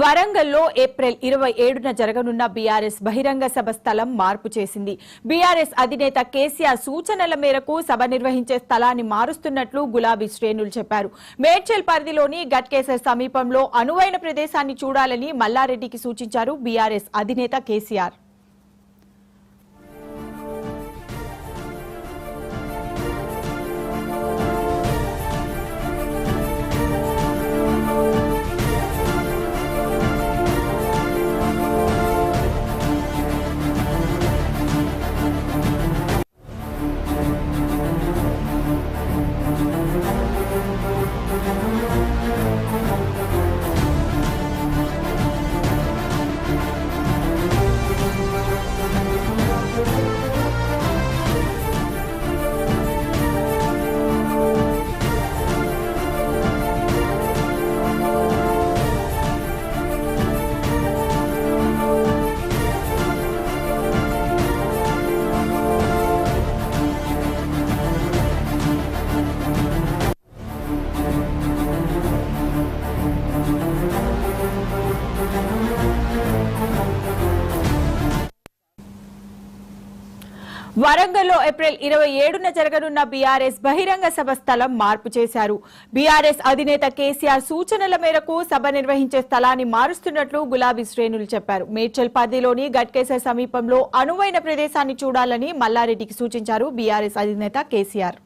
వరంగల్లో ఏప్రిల్ 27న జరగనున్న బీఆర్ఎస్ బహిరంగ సభ స్థలం మార్పు చేసింది. బీఆర్ఎస్ అధినేత కేసీఆర్ సూచనల మేరకు సభ నిర్వహించే స్థలాన్ని మారుస్తున్నట్లు గులాబీ శ్రేణులు చెప్పారు. మేడ్చల్ పరిధిలోని గట్కేసర్ సమీపంలో అనువైన ప్రదేశాన్ని చూడాలని మల్లారెడ్డికి సూచించారు బీఆర్ఎస్ అధినేత కేసీఆర్. వరంగల్లో ఏప్రిల్ 27న జరగనున్న బీఆర్ఎస్ బహిరంగ సభ స్థలం మార్పు చేశారు. బీఆర్ఎస్ అధినేత కేసీఆర్ సూచనల మేరకు సభ నిర్వహించే స్థలాన్ని మారుస్తున్నట్లు గులాబీ శ్రేణులు చెప్పారు. మేడ్చల్ పరిధిలోని గట్కేసర్ సమీపంలో అనువైన ప్రదేశాన్ని చూడాలని మల్లారెడ్డికి సూచించారు బీఆర్ఎస్ అధినేత కేసీఆర్.